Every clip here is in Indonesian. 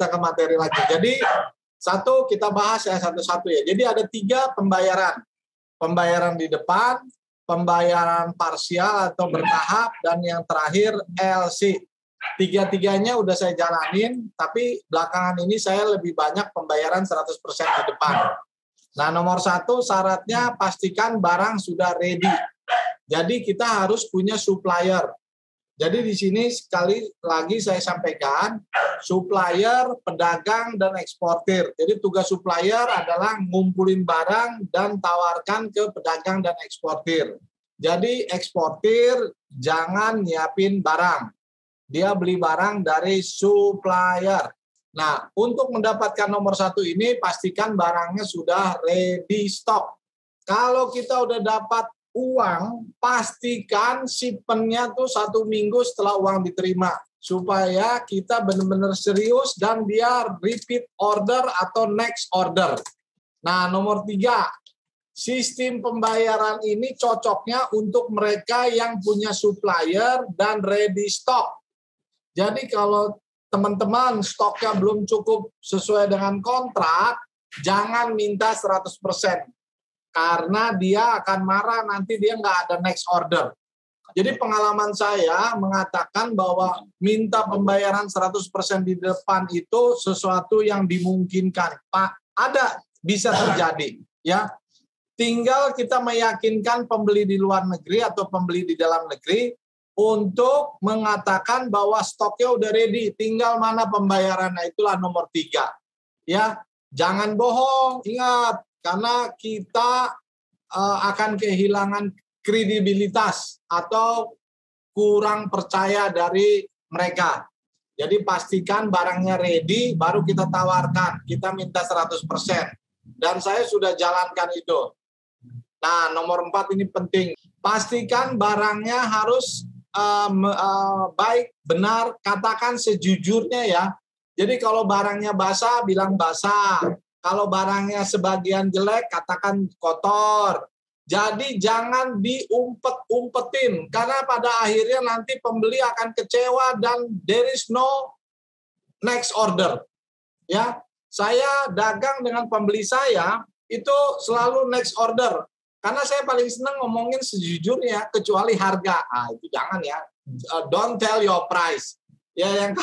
kita ke materi lagi. Jadi satu kita bahas ya satu-satu ya. Jadi ada 3 pembayaran. Pembayaran di depan, pembayaran parsial atau bertahap, dan yang terakhir LC. 3-tiganya udah saya jalanin, tapi belakangan ini saya lebih banyak pembayaran 100% di depan. Nah, nomor 1 syaratnya pastikan barang sudah ready. Jadi kita harus punya supplier. Jadi di sini sekali lagi saya sampaikan, supplier, pedagang, dan eksportir. Jadi tugas supplier adalah ngumpulin barang dan tawarkan ke pedagang dan eksportir. Jadi eksportir jangan nyiapin barang. Dia beli barang dari supplier. Nah, untuk mendapatkan nomor 1 ini, pastikan barangnya sudah ready stock. Kalau kita udah dapat uang, pastikan shipment-nya tuh 1 minggu setelah uang diterima, supaya kita benar-benar serius dan dia repeat order atau next order. Nah, nomor 3, sistem pembayaran ini cocoknya untuk mereka yang punya supplier dan ready stock. Jadi kalau teman-teman stoknya belum cukup sesuai dengan kontrak, jangan minta 100%. Karena dia akan marah, nanti dia nggak ada next order. Jadi pengalaman saya mengatakan bahwa minta pembayaran 100% di depan itu sesuatu yang dimungkinkan. Pak, ada, bisa terjadi. Ya, tinggal kita meyakinkan pembeli di luar negeri atau pembeli di dalam negeri untuk mengatakan bahwa stoknya udah ready, tinggal mana pembayarannya, itulah nomor 3. Ya, jangan bohong, ingat. Karena kita akan kehilangan kredibilitas atau kurang percaya dari mereka. Jadi pastikan barangnya ready, baru kita tawarkan. Kita minta 100%. Dan saya sudah jalankan itu. Nah, nomor 4 ini penting. Pastikan barangnya harus baik, benar, katakan sejujurnya ya. Jadi kalau barangnya basah, bilang basah. Kalau barangnya sebagian jelek, katakan kotor. Jadi jangan diumpet-umpetin, karena pada akhirnya nanti pembeli akan kecewa dan there is no next order. Ya, saya dagang dengan pembeli saya itu selalu next order, karena saya paling senang ngomongin sejujurnya, kecuali harga. Itu jangan ya. Don't tell your price. Ya,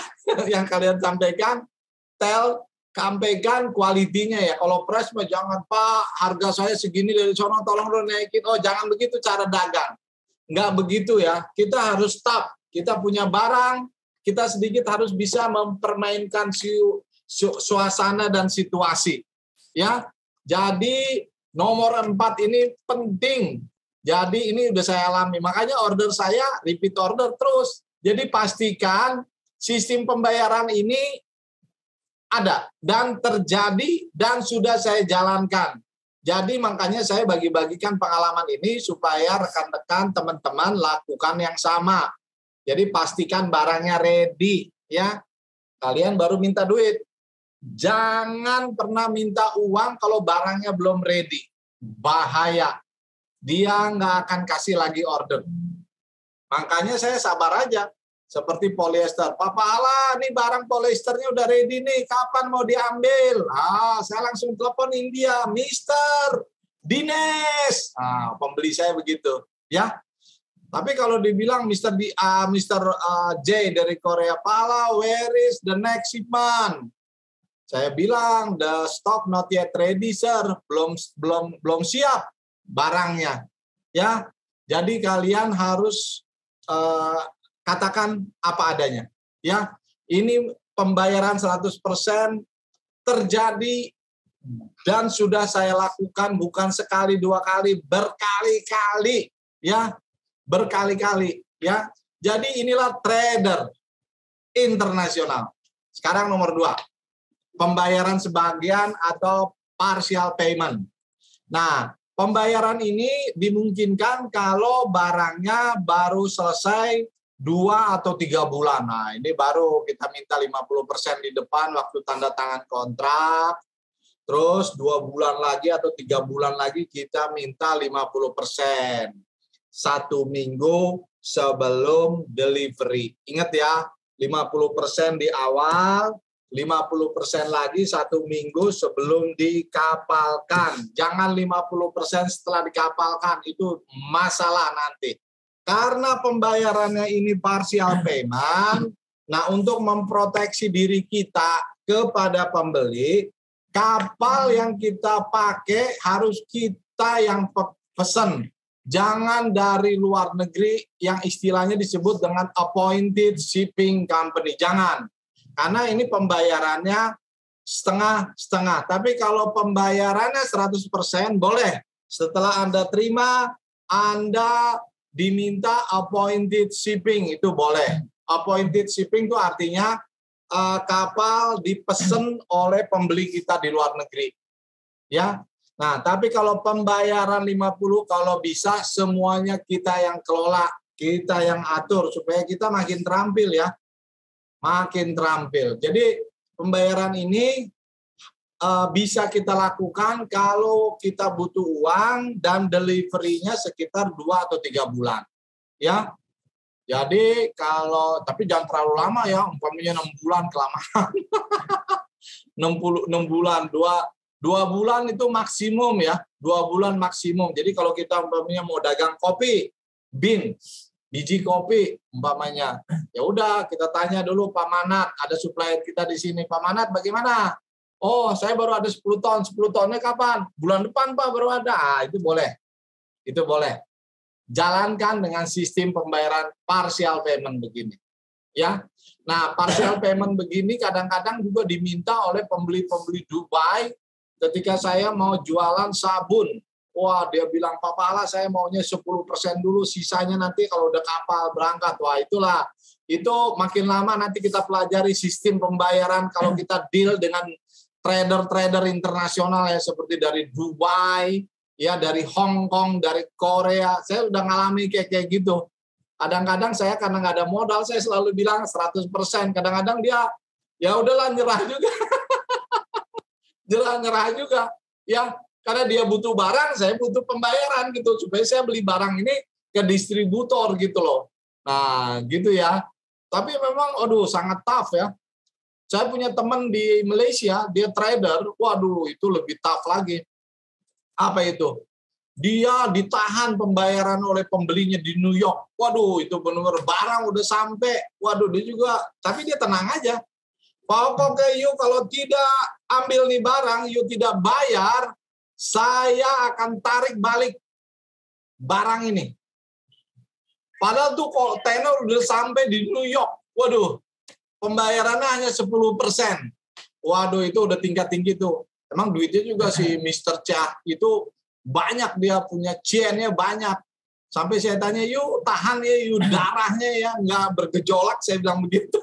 yang kalian sampaikan, sampaikan kualitinya ya. Kalau price mah jangan, Pak, harga saya segini dari sono, tolong dong naikin. Oh, jangan begitu cara dagang. Nggak begitu ya. Kita harus stop. Kita punya barang, kita sedikit harus bisa mempermainkan suasana dan situasi. Ya. Jadi nomor 4 ini penting. Jadi ini udah saya alami. Makanya order saya repeat order terus. Jadi pastikan sistem pembayaran ini ada dan terjadi dan sudah saya jalankan. Jadi makanya saya bagi-bagikan pengalaman ini supaya rekan-rekan teman-teman lakukan yang sama. Jadi pastikan barangnya ready ya. Kalian baru minta duit. Jangan pernah minta uang kalau barangnya belum ready. Bahaya. Dia nggak akan kasih lagi order. Makanya saya sabar aja. Seperti polyester. Papa Allah, nih barang polyesternya udah ready nih. Kapan mau diambil? Saya langsung telepon India. Mister Dinesh. Pembeli saya begitu. Ya. Tapi kalau dibilang Mister J dari Korea, Pala, where is the next shipment? Saya bilang, the stock not yet ready, sir. Belum siap barangnya. Ya. Jadi kalian harus katakan apa adanya. Ya, ini pembayaran 100% terjadi dan sudah saya lakukan bukan sekali, 2 kali, berkali-kali, ya. Berkali-kali, ya. Jadi inilah trader internasional. Sekarang nomor 2. Pembayaran sebagian atau partial payment. Nah, pembayaran ini dimungkinkan kalau barangnya baru selesai 2 atau 3 bulan. Nah, ini baru kita minta 50% di depan waktu tanda tangan kontrak. Terus 2 bulan lagi atau 3 bulan lagi kita minta 50%. 1 minggu sebelum delivery. Ingat ya, 50% di awal, 50% lagi 1 minggu sebelum dikapalkan. Jangan 50% setelah dikapalkan, itu masalah nanti. Karena pembayarannya ini partial payment, nah untuk memproteksi diri kita kepada pembeli, kapal yang kita pakai harus kita yang pesan. Jangan dari luar negeri yang istilahnya disebut dengan appointed shipping company. Jangan. Karena ini pembayarannya setengah-setengah. Tapi kalau pembayarannya 100% boleh. Setelah Anda terima, Anda diminta appointed shipping, itu boleh. Appointed shipping itu artinya kapal dipesan oleh pembeli kita di luar negeri. Ya. Nah, tapi kalau pembayaran 50, kalau bisa semuanya kita yang kelola, kita yang atur supaya kita makin terampil ya. Makin terampil. Jadi pembayaran ini bisa kita lakukan kalau kita butuh uang dan delivery-nya sekitar 2 atau 3 bulan. Ya. Jadi kalau, tapi jangan terlalu lama ya, umpamanya 6 bulan kelamaan. 6 bulan, 2 bulan itu maksimum ya. 2 bulan maksimum. Jadi kalau kita umpamanya mau dagang kopi, biji kopi umpamanya, ya udah kita tanya dulu Pak Manat, ada supplier kita di sini, Pak Manat bagaimana? Oh, saya baru ada 10 ton, 10 tonnya kapan? Bulan depan Pak baru ada. Itu boleh. Itu boleh. Jalankan dengan sistem pembayaran partial payment begini. Ya. Nah, partial payment begini kadang-kadang juga diminta oleh pembeli-pembeli Dubai ketika saya mau jualan sabun. Wah, dia bilang, Pak Pala saya maunya 10% dulu, sisanya nanti kalau udah kapal berangkat. Wah, itulah. Itu makin lama nanti kita pelajari sistem pembayaran kalau kita deal dengan trader-trader internasional ya, seperti dari Dubai, ya dari Hong Kong, dari Korea. Saya udah ngalami kayak gitu. Kadang-kadang saya karena nggak ada modal, saya selalu bilang 100%. Kadang-kadang dia, ya udahlah nyerah juga. Nyerah juga. Ya, karena dia butuh barang, saya butuh pembayaran gitu supaya saya beli barang ini ke distributor gitu loh. Nah, gitu ya. Tapi memang aduh sangat tough ya. Saya punya teman di Malaysia, dia trader. Waduh, itu lebih tough lagi. Apa itu? Dia ditahan pembayaran oleh pembelinya di New York. Waduh, itu benar-benar barang udah sampai. Waduh, dia juga, tapi dia tenang aja. Pokoknya you kalau tidak ambil nih barang, you tidak bayar, saya akan tarik balik barang ini. Padahal tuh kontainer udah sampai di New York. Waduh, pembayarannya hanya 10%. Waduh, itu udah tingkat tinggi tuh. Emang duitnya juga si Mr. Chia itu banyak, dia punya chain-nya banyak. Sampai saya tanya, yuk tahan ya, yuk darahnya ya, nggak bergejolak, saya bilang begitu.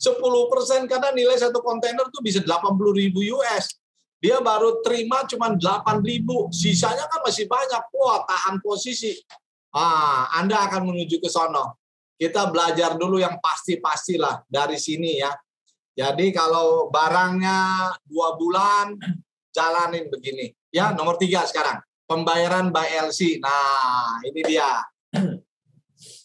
10% karena nilai satu kontainer tuh bisa 80.000 US. Dia baru terima cuma 8.000, sisanya kan masih banyak. Wah, tahan posisi. Anda akan menuju ke sono. Kita belajar dulu yang pasti-pastilah dari sini ya. Jadi kalau barangnya 2 bulan, jalanin begini. Ya, nomor 3 sekarang. Pembayaran by LC. Nah, ini dia.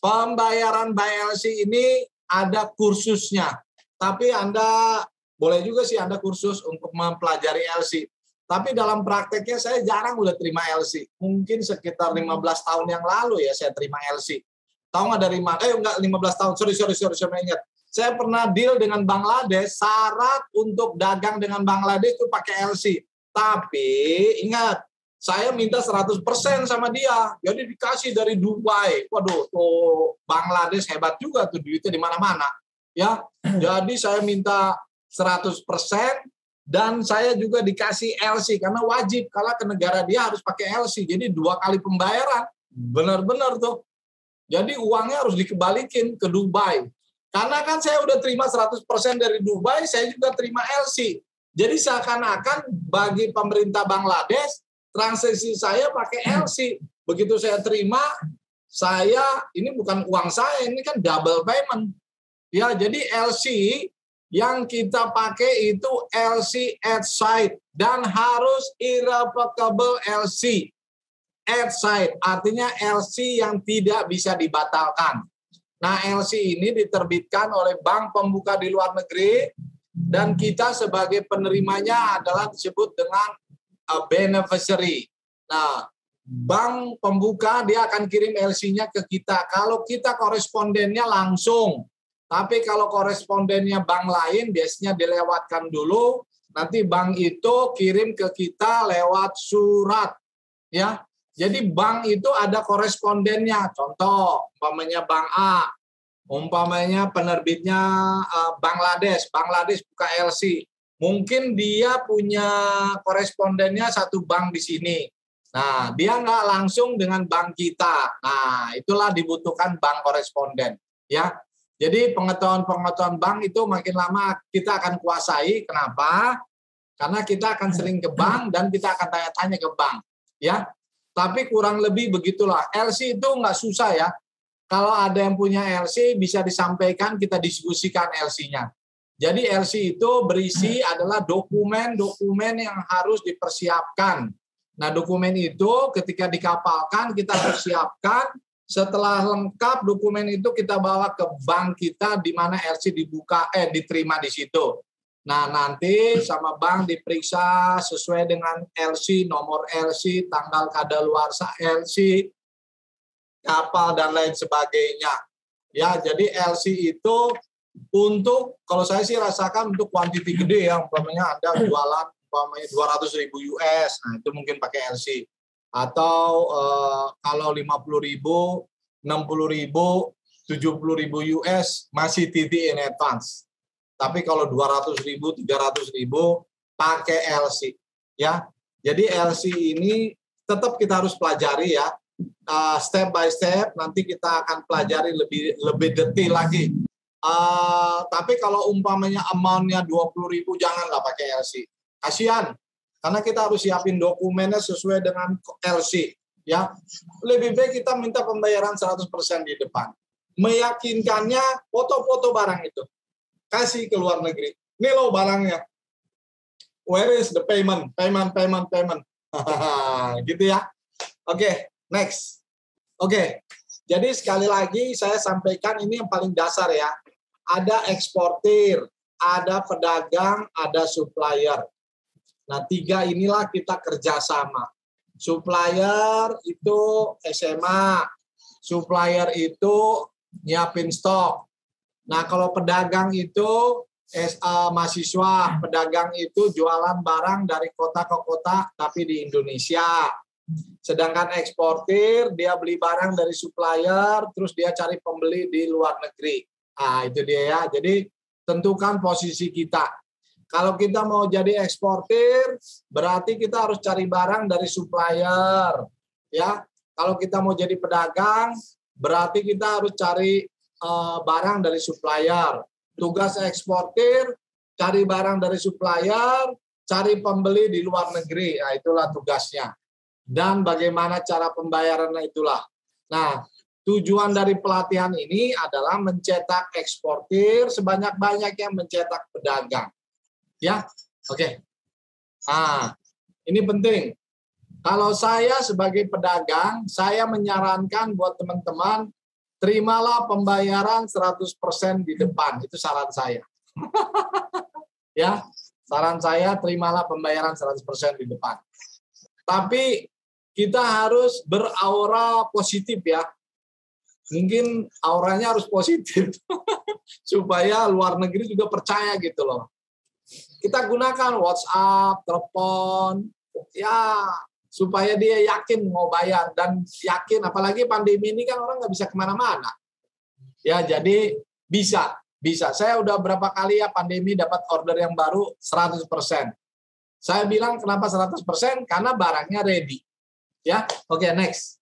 Pembayaran by LC ini ada kursusnya. Tapi Anda boleh juga sih Anda kursus untuk mempelajari LC. Tapi dalam prakteknya saya jarang udah terima LC. Mungkin sekitar 15 tahun yang lalu ya saya terima LC. Tahu nggak dari mana? Enggak 15 tahun. Sorry, saya ingat. Saya pernah deal dengan Bangladesh, syarat untuk dagang dengan Bangladesh itu pakai LC. Tapi ingat, saya minta 100% sama dia. Jadi dikasih dari Dubai. Waduh, tuh Bangladesh hebat juga tuh, duitnya di mana-mana. Ya, jadi saya minta 100% dan saya juga dikasih LC karena wajib kalau ke negara dia harus pakai LC. Jadi 2 kali pembayaran. Benar-benar tuh. Jadi uangnya harus dikembalikan ke Dubai. Karena kan saya udah terima 100% dari Dubai, saya juga terima LC. Jadi seakan-akan bagi pemerintah Bangladesh, transaksi saya pakai LC. Begitu saya terima, ini bukan uang saya, ini kan double payment. Ya, jadi LC yang kita pakai itu LC at site dan harus irrevocable LC. At site artinya LC yang tidak bisa dibatalkan. Nah, LC ini diterbitkan oleh bank pembuka di luar negeri dan kita sebagai penerimanya adalah disebut dengan beneficiary. Nah, bank pembuka dia akan kirim LC-nya ke kita. Kalau kita korespondennya langsung, tapi kalau korespondennya bank lain biasanya dilewatkan dulu. Nanti bank itu kirim ke kita lewat surat, ya. Jadi bank itu ada korespondennya. Contoh, umpamanya Bank A, umpamanya penerbitnya Bangladesh. Bangladesh buka LC. Mungkin dia punya korespondennya satu bank di sini. Nah, dia nggak langsung dengan bank kita. Nah, itulah dibutuhkan bank koresponden. Ya, jadi pengetahuan bank itu makin lama kita akan kuasai. Kenapa? Karena kita akan sering ke bank dan kita akan tanya-tanya ke bank. Ya, tapi kurang lebih begitulah. LC itu nggak susah ya. Kalau ada yang punya LC bisa disampaikan, kita diskusikan LC-nya. Jadi LC itu berisi adalah dokumen-dokumen yang harus dipersiapkan. Nah, dokumen itu ketika dikapalkan kita harus siapkan. Setelah lengkap dokumen itu kita bawa ke bank kita di mana LC diterima di situ. Nah, nanti sama bank diperiksa sesuai dengan LC, nomor LC, tanggal kadaluarsa LC, kapal, dan lain sebagainya. Ya, jadi LC itu untuk, kalau saya sih rasakan untuk kuantiti gede ya, umpamanya Anda jualan umpamanya 200.000 US, nah itu mungkin pakai LC. Atau kalau 50.000, 60.000, 70.000 US masih TT in advance. Tapi kalau 200.000, 300.000 pakai LC, ya. Jadi LC ini tetap kita harus pelajari ya, step by step. Nanti kita akan pelajari lebih detail lagi. Tapi kalau umpamanya amount-nya 20.000, janganlah pakai LC. Kasihan, karena kita harus siapin dokumennya sesuai dengan LC, ya. Lebih baik kita minta pembayaran 100% di depan. Meyakinkannya foto-foto barang itu. Kasih ke luar negeri. Ini loh barangnya. Where is the payment? Payment. Gitu ya. Oke, next. Oke, jadi sekali lagi saya sampaikan ini yang paling dasar ya. Ada eksportir, ada pedagang, ada supplier. Nah, 3 inilah kita kerjasama. Supplier itu SMA, supplier itu nyiapin stok. Nah, kalau pedagang itu mahasiswa, pedagang itu jualan barang dari kota ke kota tapi di Indonesia. Sedangkan eksportir dia beli barang dari supplier, terus dia cari pembeli di luar negeri. Nah, itu dia ya. Jadi tentukan posisi kita. Kalau kita mau jadi eksportir, berarti kita harus cari barang dari supplier. Ya, kalau kita mau jadi pedagang, berarti kita harus cari barang dari supplier. Tugas eksportir, cari barang dari supplier, cari pembeli di luar negeri. Nah, itulah tugasnya. Dan bagaimana cara pembayarannya itulah. Nah, tujuan dari pelatihan ini adalah mencetak eksportir sebanyak-banyaknya mencetak pedagang. Ya, oke. Nah, ini penting. Kalau saya sebagai pedagang, saya menyarankan buat teman-teman, terimalah pembayaran 100% di depan. Itu saran saya. Ya, saran saya terimalah pembayaran 100% di depan. Tapi kita harus beraura positif ya. Mungkin auranya harus positif. Supaya luar negeri juga percaya gitu loh. Kita gunakan WhatsApp, telepon, ya supaya dia yakin mau bayar dan yakin, apalagi pandemi ini kan orang nggak bisa kemana-mana. Ya, jadi bisa. Saya udah berapa kali ya pandemi dapat order yang baru 100%. Saya bilang kenapa 100%? Karena barangnya ready. Ya, oke, next.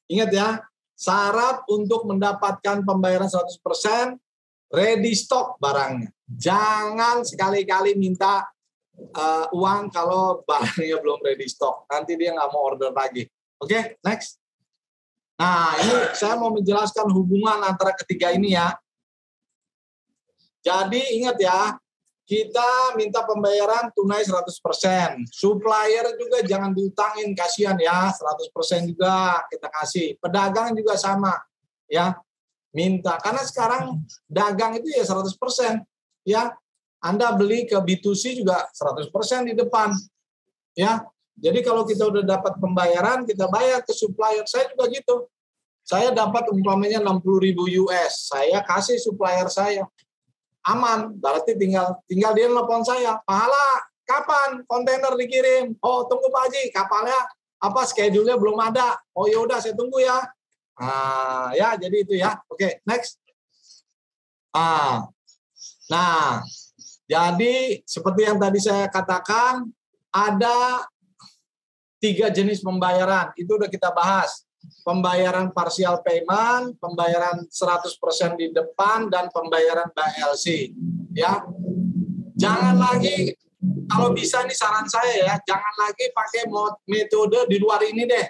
Ingat ya, syarat untuk mendapatkan pembayaran 100%, ready stock barangnya. Jangan sekali-kali minta uang kalau barangnya belum ready stock. Nanti dia nggak mau order lagi. Oke, next. Nah, ini saya mau menjelaskan hubungan antara ketiga ini ya. Jadi ingat ya, kita minta pembayaran tunai 100%. Supplier juga jangan diutangin, kasihan ya, 100% juga kita kasih. Pedagang juga sama, ya, minta. Karena sekarang dagang itu ya 100%, ya. Anda beli ke B2C juga 100% di depan, ya. Jadi kalau kita udah dapat pembayaran, kita bayar ke supplier. Saya juga gitu. Saya dapat umpamanya 60.000 US, saya kasih supplier saya. Aman, berarti tinggal dia telepon saya, pahala kapan kontainer dikirim? Oh, tunggu Pak Haji, kapalnya apa schedule-nya belum ada. Oh ya udah, saya tunggu ya. Ya jadi itu ya. Oke, next. Nah, jadi seperti yang tadi saya katakan, ada 3 jenis pembayaran. Itu udah kita bahas. Pembayaran partial payment, pembayaran 100% di depan, dan pembayaran BLC. Ya, jangan lagi, kalau bisa nih saran saya ya, jangan lagi pakai metode di luar ini deh.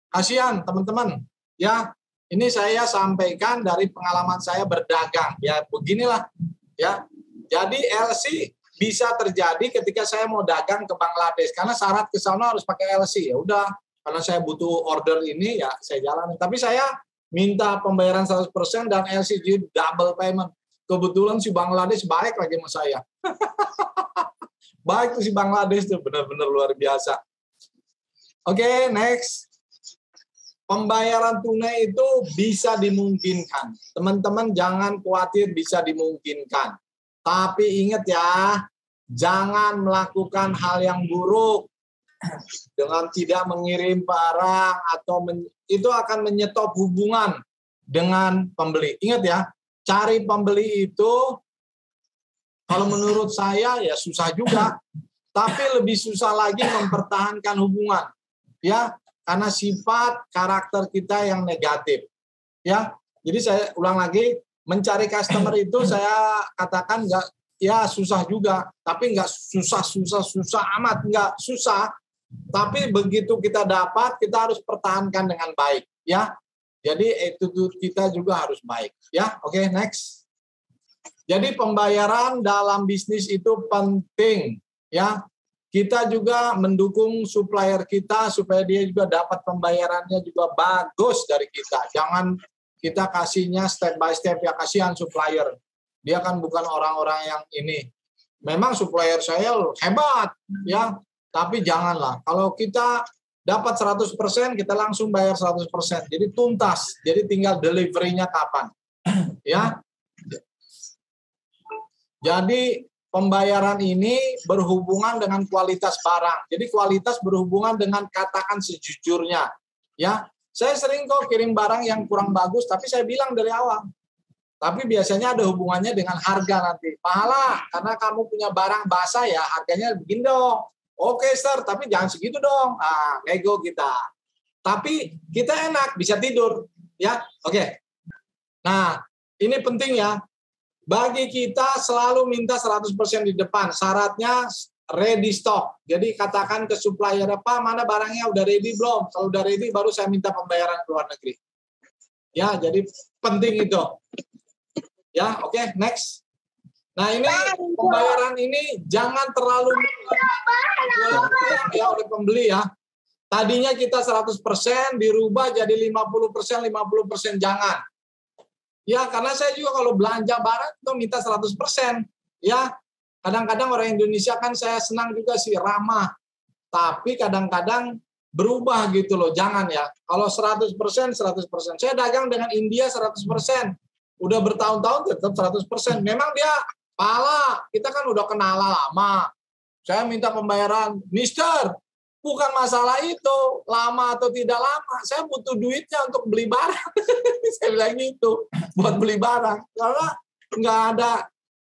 Kasihan teman-teman. Ya, ini saya sampaikan dari pengalaman saya berdagang. Ya, beginilah. Ya, jadi LC bisa terjadi ketika saya mau dagang ke Bangladesh, karena syarat ke sana harus pakai LC. Ya udah, karena saya butuh order ini, ya saya jalani. Tapi saya minta pembayaran 100% dan LCG double payment. Kebetulan si Bangladesh baik lagi sama saya. Baik tuh si Bangladesh tuh, benar-benar luar biasa. Oke, next. Pembayaran tunai itu bisa dimungkinkan. Teman-teman jangan khawatir bisa dimungkinkan. Tapi ingat ya, jangan melakukan hal yang buruk. Dengan tidak mengirim barang atau itu akan menyetop hubungan dengan pembeli. Ingat ya, cari pembeli itu kalau menurut saya ya susah juga, tapi lebih susah lagi mempertahankan hubungan, ya, karena sifat karakter kita yang negatif, ya. Jadi saya ulang lagi, mencari customer itu saya katakan nggak, ya susah juga, tapi nggak susah amat, nggak susah. Tapi begitu kita dapat, kita harus pertahankan dengan baik, ya. Jadi attitude kita juga harus baik, ya. Oke, next. Jadi pembayaran dalam bisnis itu penting, ya. Kita juga mendukung supplier kita supaya dia juga dapat pembayarannya juga bagus dari kita. Jangan kita kasihnya step by step, ya, kasihan supplier. Dia kan bukan orang-orang yang ini. Memang supplier saya hebat, ya. Tapi janganlah, kalau kita dapat 100%, kita langsung bayar 100%. Jadi tuntas, jadi tinggal delivery-nya kapan. Ya. Jadi pembayaran ini berhubungan dengan kualitas barang. Jadi kualitas berhubungan dengan katakan sejujurnya. Ya, saya sering kok kirim barang yang kurang bagus, tapi saya bilang dari awal. Tapi biasanya ada hubungannya dengan harga nanti. Pahala, karena kamu punya barang basah ya, harganya begini dong. Oke, Sir, tapi jangan segitu dong. Nego kita. Tapi kita enak, bisa tidur. Ya, oke. Nah, ini penting ya. Bagi kita selalu minta 100% di depan. Syaratnya ready stock. Jadi katakan ke supplier, Pak, mana barangnya udah ready belum? Kalau udah ready, baru saya minta pembayaran ke luar negeri. Ya, jadi penting itu. Ya, oke, next. Nah, ini pembayaran ini jangan terlalu ya oleh pembeli ya. Tadinya kita 100% dirubah jadi 50%, jangan. Ya, karena saya juga kalau belanja barang itu minta 100%. Ya, kadang-kadang orang Indonesia kan saya senang juga sih, ramah. Tapi kadang-kadang berubah gitu loh, jangan ya. Kalau 100%. Saya dagang dengan India 100%. Udah bertahun-tahun tetap 100%. Memang dia pahala, kita kan udah kenal lama. Saya minta pembayaran, Mister, bukan masalah itu, lama atau tidak lama. Saya butuh duitnya untuk beli barang. Saya bilang gitu, buat beli barang. Karena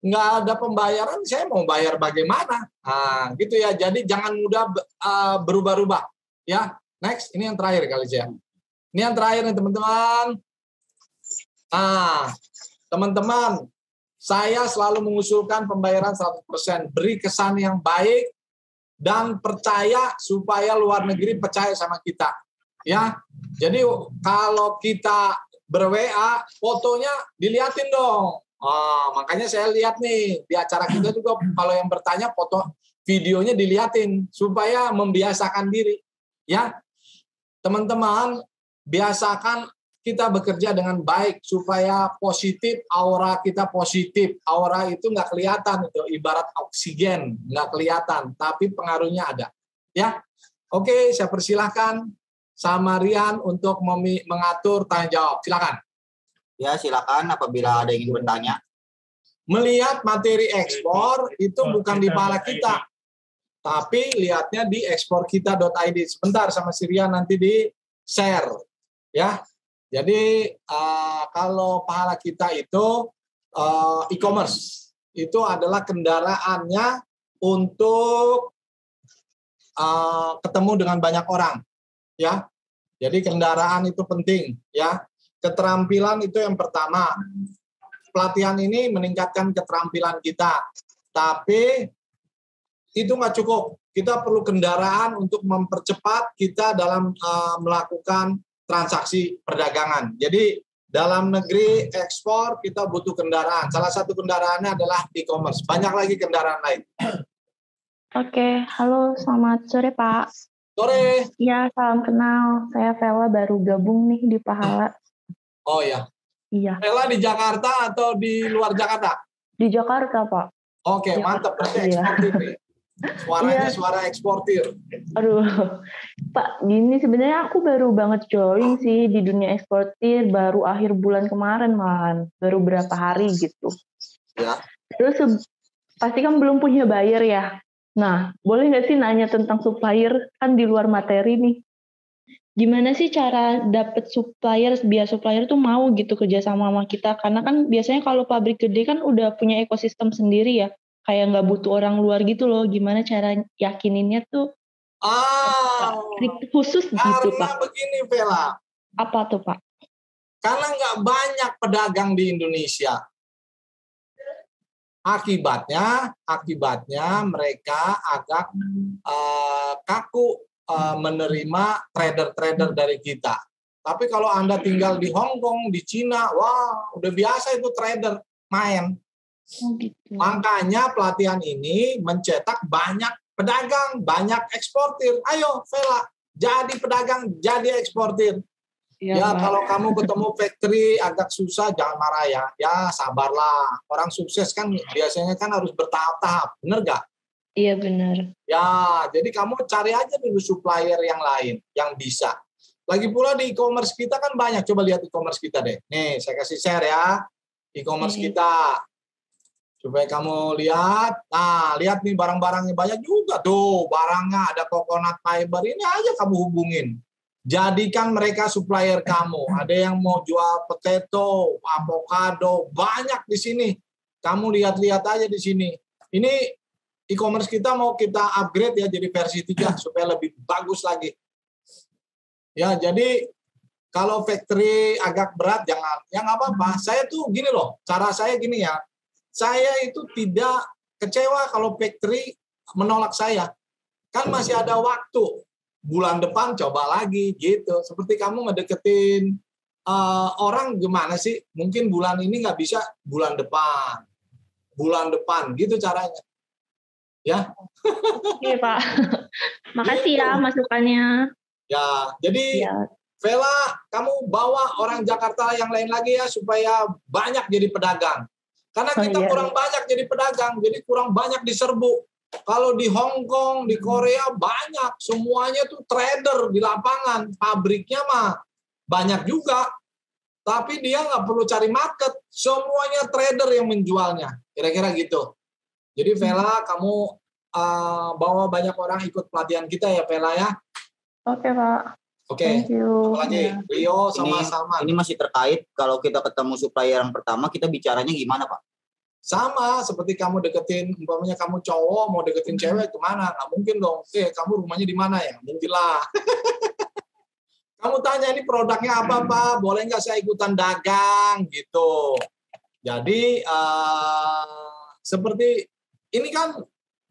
nggak ada pembayaran, saya mau bayar bagaimana? Nah, gitu ya. Jadi jangan mudah berubah-ubah. Ya, next, ini yang terakhir kali saya. Ini yang terakhir nih teman-teman. Nah, teman-teman, saya selalu mengusulkan pembayaran 100%. Beri kesan yang baik dan percaya supaya luar negeri percaya sama kita. Ya. Jadi kalau kita ber-WA, fotonya dilihatin dong. Makanya saya lihat nih di acara kita juga kalau yang bertanya foto videonya dilihatin supaya membiasakan diri. Ya, teman-teman, biasakan kita bekerja dengan baik supaya positif, aura kita positif. Aura itu nggak kelihatan, itu ibarat oksigen, nggak kelihatan, tapi pengaruhnya ada. Ya, oke, saya persilahkan sama Rian untuk mengatur tanya jawab. Silakan. Ya, silakan apabila ada yang ingin bertanya. Melihat materi ekspor itu bukan di pahala kita, tapi lihatnya di eksporkita.id. Sebentar sama Rian nanti di share. Ya, jadi kalau pahala kita itu e-commerce itu adalah kendaraannya untuk ketemu dengan banyak orang, ya. Jadi kendaraan itu penting, ya. Keterampilan itu yang pertama. Pelatihan ini meningkatkan keterampilan kita, tapi itu nggak cukup. Kita perlu kendaraan untuk mempercepat kita dalam melakukan transaksi perdagangan. Jadi dalam negeri ekspor kita butuh kendaraan. Salah satu kendaraannya adalah e-commerce. Banyak lagi kendaraan lain. Oke, halo, selamat sore Pak. Sore. Ya, salam kenal. Saya Vela, baru gabung nih di Pahala. Oh ya. Iya. Vela di Jakarta atau di luar Jakarta? Di Jakarta Pak. Oke, mantap. Berarti eksportir nih. Suaranya suara eksportir. Aduh, Pak, gini sebenarnya aku baru banget join sih di dunia eksportir, baru akhir bulan kemarin malahan, baru berapa hari gitu. Ya. Terus pasti kan belum punya buyer ya. Nah, boleh nggak sih nanya tentang supplier, kan di luar materi nih. Gimana sih cara dapet supplier, biar supplier tuh mau gitu kerja sama kita? Karena kan biasanya kalau pabrik gede kan udah punya ekosistem sendiri ya. Kayak nggak butuh orang luar gitu loh. Gimana cara yakininnya tuh khusus gitu Pak? Karena begini Vela. Apa tuh Pak? Karena nggak banyak pedagang di Indonesia. Akibatnya mereka agak kaku menerima trader-trader dari kita. Tapi kalau Anda tinggal di Hong Kong, di Cina, wah udah biasa itu trader main. Gitu. Makanya pelatihan ini mencetak banyak pedagang, banyak eksportir. Ayo Vela, jadi pedagang, jadi eksportir. Ya, kalau kamu ketemu factory agak susah, jangan marah ya. Ya, sabarlah. Orang sukses kan biasanya kan harus bertahap-tahap. Bener gak? Iya, bener. Ya, jadi kamu cari aja dulu supplier yang lain, yang bisa. Lagi pula di e-commerce kita kan banyak. Coba lihat e-commerce kita deh. Nih, saya kasih share ya. E-commerce kita. Supaya kamu lihat. Nah, lihat nih barang-barangnya banyak juga tuh. Barangnya ada coconut fiber. Ini aja kamu hubungin. Jadikan mereka supplier kamu. Ada yang mau jual potato, avocado, banyak di sini. Kamu lihat-lihat aja di sini. Ini e-commerce kita mau kita upgrade ya jadi versi 3 supaya lebih bagus lagi. Ya, jadi kalau factory agak berat jangan, ya nggak apa-apa. Saya tuh gini loh, cara saya gini ya. Saya itu tidak kecewa kalau factory menolak saya. Kan masih ada waktu. Bulan depan coba lagi gitu. Seperti kamu ngedeketin orang gimana sih? Mungkin bulan ini nggak bisa, bulan depan. Bulan depan gitu caranya. Ya. Oke, Pak. Makasih ya masukannya. Ya, jadi Vela, kamu bawa orang Jakarta yang lain lagi ya supaya banyak jadi pedagang. Karena kita kurang banyak jadi pedagang, jadi kurang banyak diserbu. Kalau di Hong Kong, di Korea banyak, semuanya tuh trader di lapangan, pabriknya mah banyak juga, tapi dia nggak perlu cari market, semuanya trader yang menjualnya, kira-kira gitu. Jadi Vela, kamu bawa banyak orang ikut pelatihan kita ya Vela ya. Oke Pak. Oke. Apalagi Rio sama Salman. Ini masih terkait kalau kita ketemu supplier yang pertama, kita bicaranya gimana Pak? Sama seperti kamu deketin, umpamanya kamu cowok mau deketin cewek kemana? Nggak mungkin dong. Kamu rumahnya di mana ya? Mungkin lah. Kamu tanya ini produknya apa Pak? Boleh nggak saya ikutan dagang gitu. Jadi seperti ini kan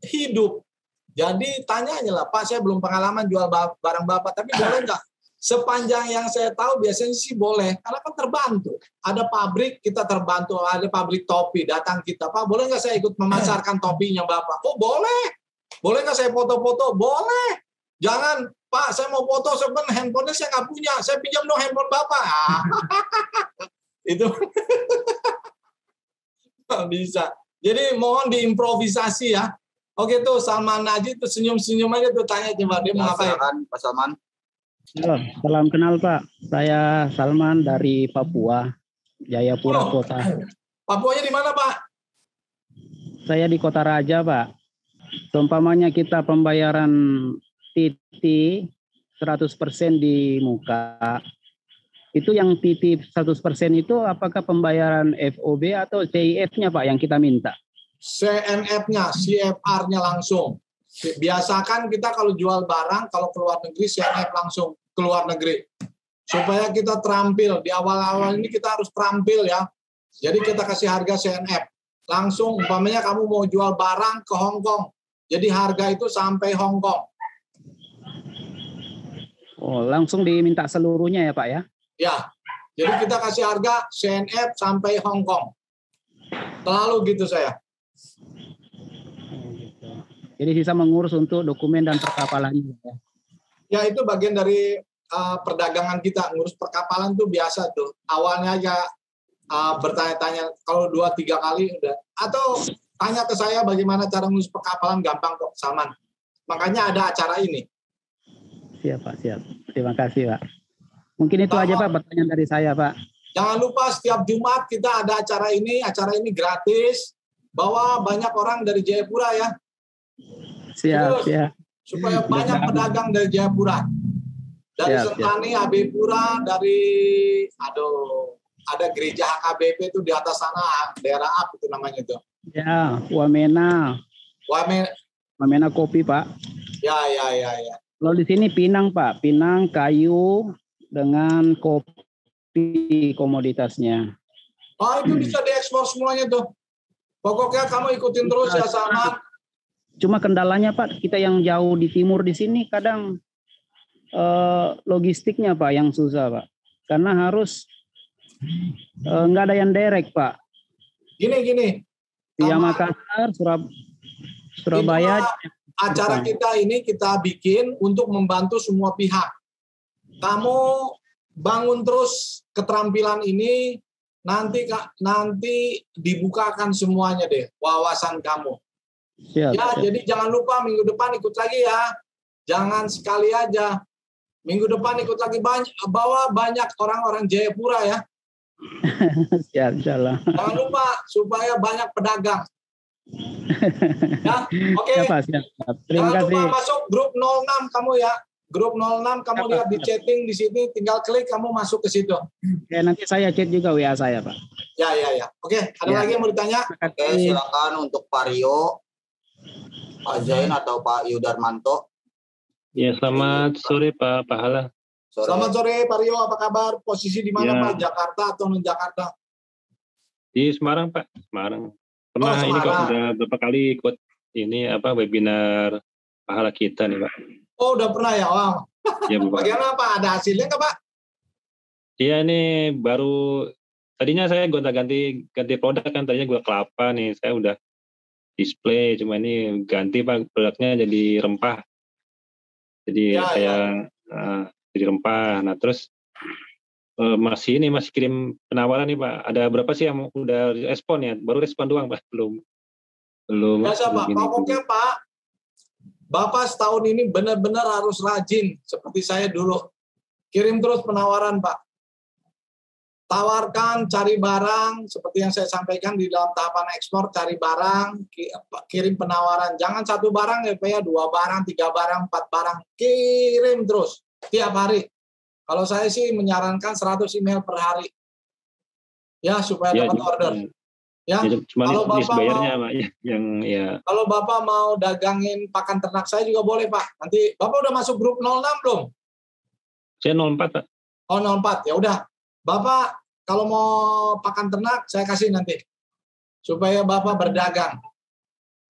hidup. Jadi tanya aja lah Pak, saya belum pengalaman jual barang Bapak, tapi boleh nggak Sepanjang yang saya tahu biasanya sih boleh, karena kan terbantu. Ada pabrik, kita terbantu, ada pabrik topi, datang kita, Pak, boleh nggak saya ikut memasarkan topinya Bapak? Oh boleh. Boleh nggak saya foto-foto? Boleh. Jangan, Pak, saya mau foto, sebenarnya handphonenya saya nggak punya, saya pinjam dong handphone Bapak. Itu bisa. Jadi mohon diimprovisasi ya. Oke tuh, Salman Najib tuh senyum-senyum aja tuh, tanya coba dia mau ngapain. Silakan Pak Salman. Halo, salam kenal Pak. Saya Salman dari Papua, Jayapura Oh, Kota. Papuanya di mana Pak? Saya di Kota Raja Pak. Seumpamanya kita pembayaran TT 100% di muka. Itu yang TT 100% itu apakah pembayaran FOB atau CIF-nya Pak yang kita minta? CNF-nya, CFR-nya langsung. Biasakan kita kalau jual barang, kalau keluar negeri, CNF langsung keluar negeri. Supaya kita terampil. Di awal-awal ini kita harus terampil ya. Jadi kita kasih harga CNF. Langsung, umpamanya kamu mau jual barang ke Hong Kong. Jadi harga itu sampai Hong Kong. Oh, langsung diminta seluruhnya ya Pak ya? Ya, jadi kita kasih harga CNF sampai Hong Kong. Selalu gitu saya. Jadi bisa mengurus untuk dokumen dan perkapalannya. Ya itu bagian dari perdagangan kita. Ngurus perkapalan tuh biasa tuh. Awalnya aja bertanya-tanya, kalau 2-3 kali udah. Atau tanya ke saya bagaimana cara ngurus perkapalan, gampang kok, Salman. Makanya ada acara ini. Siap Pak, siap. Terima kasih Pak. Mungkin itu aja Pak pertanyaan dari saya Pak. Jangan lupa setiap Jumat kita ada acara ini gratis. Bawa banyak orang dari Jayapura ya. Siap, Terus, siap. supaya banyak pedagang dari Jayapura. Dari Sentani, Habibura, dari ada gereja HKBP itu di atas sana, daerah apa itu namanya itu? Ya, Wamena. Wamena kopi Pak. Ya. Kalau di sini Pinang Pak, Pinang kayu dengan kopi komoditasnya. Oh itu bisa diekspor semuanya tuh. Pokoknya kamu ikutin terus ya Salman. Cuma kendalanya Pak, kita yang jauh di timur di sini kadang logistiknya Pak yang susah Pak. Karena harus nggak ada yang direct Pak. Gini. Via Makassar, Surabaya. Acara kita ini kita bikin untuk membantu semua pihak. Kamu bangun terus keterampilan ini, nanti dibukakan semuanya deh wawasan kamu. Siap, ya, siap. Jadi jangan lupa minggu depan ikut lagi ya. Jangan sekali aja. Minggu depan ikut lagi, bawa banyak orang-orang Jayapura ya. Siap, insyaallah. Jangan lupa supaya banyak pedagang. Ya, oke. Siap. Terima Jangan kasih. lupa masuk grup 06 kamu ya. Grup 06 kamu lihat di chatting di sini, tinggal klik kamu masuk ke situ. Ya, nanti saya chat juga WA saya, Pak. Ya. Oke, ada lagi yang mau ditanya? Oke, silakan untuk Pak Rio, Pak Zain atau Pak Yudarmanto. Ya, selamat sore Pak Pahala. Selamat sore Pak Rio, apa kabar? Posisi di mana Ya. Pak? Jakarta atau non Jakarta? Di Semarang Pak, Semarang. Pernah Semarang. ini kok udah beberapa kali ikut ini webinar Pahala kita nih Pak. Oh, udah pernah ya, Wang? Ya, Pak. Bagaimana Pak? Ada hasilnya nggak Pak? Iya ini baru tadinya saya ganti produk kan, tadinya gula kelapa nih, saya udah display, cuma ini ganti Pak, produknya jadi rempah. Jadi jadi rempah. Nah, terus masih kirim penawaran nih Pak. Ada berapa sih yang udah respon ya? Baru respon doang Pak, belum. Biasa Pak, pokoknya Pak, Bapak setahun ini benar-benar harus rajin seperti saya dulu. Kirim terus penawaran Pak. Tawarkan, cari barang, seperti yang saya sampaikan di dalam tahapan ekspor, cari barang, kirim penawaran. Jangan satu barang ya Pak ya, 2 barang, 3 barang, 4 barang. Kirim terus, tiap hari. Kalau saya sih menyarankan 100 email per hari. Ya, supaya dapat order. Ya, cuma kalau Bapak bayarnya mau, Pak, yang ya. Kalau Bapak mau dagangin pakan ternak saya juga boleh Pak. Nanti Bapak udah masuk grup 06 belum? Saya 04 Pak. Oh 04, ya udah. Bapak kalau mau pakan ternak saya kasih nanti. Supaya Bapak berdagang.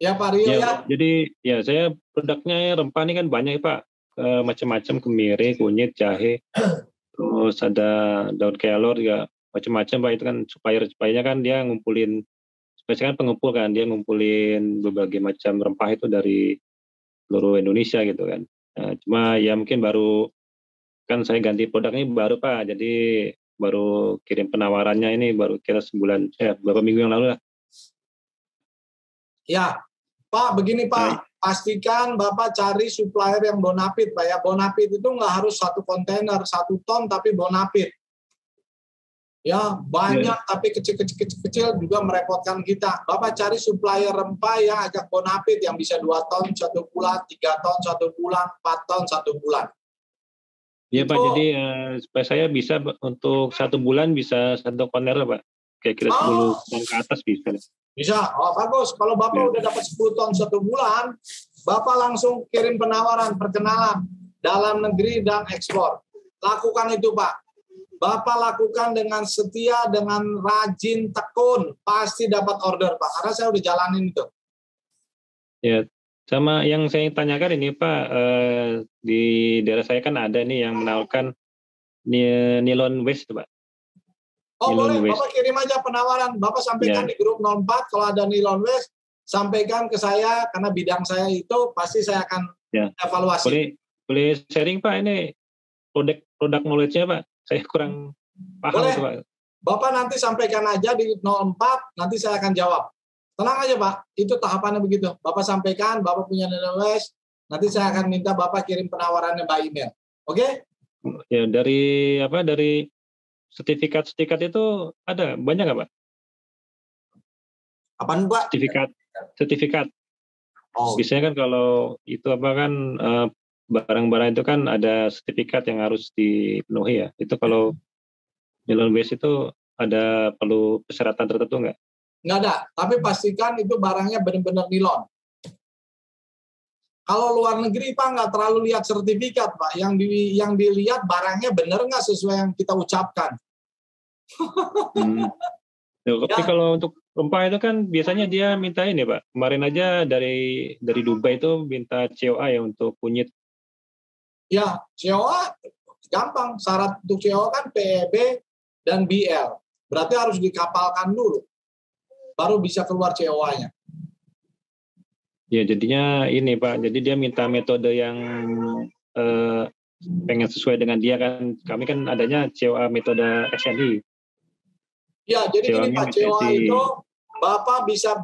Ya Pak Rio ya. Jadi ya saya produknya rempah ini kan banyak Pak. macam-macam, kemiri, kunyit, jahe, terus ada daun kelor juga macam-macam Pak. Itu kan suppliernya kan dia ngumpulin, spesial kan pengumpul kan, dia ngumpulin berbagai macam rempah itu dari seluruh Indonesia gitu kan. Nah, cuma ya mungkin baru, kan saya ganti produk ini baru Pak, jadi baru kirim penawarannya ini baru kira sebulan, beberapa minggu yang lalu lah. Ya, Pak, begini Pak, pastikan Bapak cari supplier yang Bonapit Pak ya. Bonapit itu nggak harus 1 kontainer, 1 ton, tapi Bonapit. Ya, banyak tapi kecil-kecil juga merepotkan kita. Bapak cari supplier rempah yang agak Bonapit yang bisa 2 ton 1 bulan, 3 ton 1 bulan, 4 ton 1 bulan. Iya Pak, jadi supaya saya bisa untuk 1 bulan bisa 1 kontainer Pak. Kira-kira 10 ton ke atas bisa. Bisa, oh bagus. Kalau Bapak udah dapat 10 ton 1 bulan, Bapak langsung kirim penawaran, perkenalan, dalam negeri dan ekspor. Lakukan itu Pak. Bapak lakukan dengan setia, dengan rajin, tekun, pasti dapat order Pak. Karena saya udah jalanin itu. Ya, sama yang saya tanyakan ini Pak, di daerah saya kan ada nih yang menawarkan nilon waste Pak. Oh nilon boleh, waste. Bapak kirim aja penawaran. Bapak sampaikan di grup 04, kalau ada nilon waste, sampaikan ke saya, karena bidang saya itu, pasti saya akan evaluasi. Boleh sharing Pak, ini produk knowledge-nya Pak. Saya kurang paham boleh. itu Pak. Bapak nanti sampaikan aja di 04, nanti saya akan jawab. Tenang aja Pak, itu tahapannya begitu. Bapak sampaikan, Bapak punya nilon waste, nanti saya akan minta Bapak kirim penawarannya by email. Oke? Ya, dari sertifikat itu ada banyak nggak Pak? Apaan Pak? Sertifikat. Oh. Biasanya kan kalau itu barang-barang itu kan ada sertifikat yang harus dipenuhi ya. Itu kalau nilon waste itu ada perlu persyaratan tertentu nggak? Nggak ada, tapi pastikan itu barangnya benar-benar nilon. Kalau luar negeri Pak nggak terlalu lihat sertifikat Pak, yang dilihat barangnya benar nggak sesuai yang kita ucapkan. Tapi kalau untuk rempah itu kan biasanya dia minta ini Pak. Kemarin aja dari Dubai itu minta COA ya untuk kunyit. Ya, COA gampang. Syarat untuk COA kan PEB dan BL. Berarti harus dikapalkan dulu. Baru bisa keluar COA-nya. Ya jadinya ini Pak, jadi dia minta metode yang pengen sesuai dengan dia kan. Kami kan adanya COA metode SNI. Ya, jadi gini Pak, COA itu Bapak bisa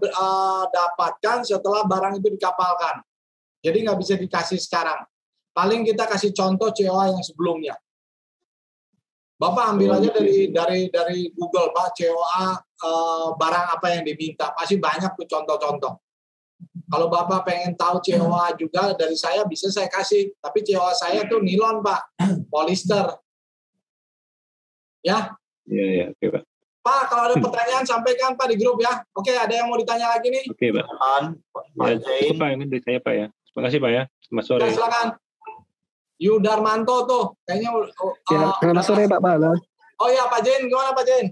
dapatkan setelah barang itu dikapalkan. Jadi nggak bisa dikasih sekarang. Paling kita kasih contoh COA yang sebelumnya. Bapak ambil aja dari Google Pak, COA barang apa yang diminta. Pasti banyak tuh contoh-contoh. Kalau Bapak pengen tahu COA juga dari saya, bisa saya kasih. Tapi COA saya tuh nilon Pak, polister. Ya? Iya, oke Pak. Pak, kalau ada pertanyaan sampaikan Pak di grup ya. Oke, ada yang mau ditanya lagi nih? Oke Pak. Ya, cukup Pak, ini dari saya Pak ya. Terima kasih Pak ya. Selamat sore. Ya, silakan. Yudarmanto tuh, kayaknya. Selamat sore Pak Pahala. Oh ya Pak Jen, gimana Pak Jen?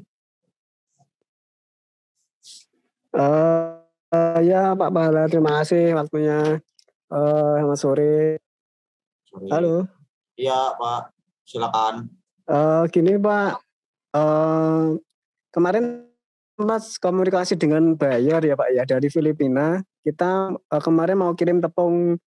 Ya Pak Pahala, terima kasih waktunya. Selamat sore. Halo. Iya Pak, silakan. Gini Pak, kemarin Mas komunikasi dengan buyer ya Pak ya dari Filipina. Kita kemarin mau kirim tepung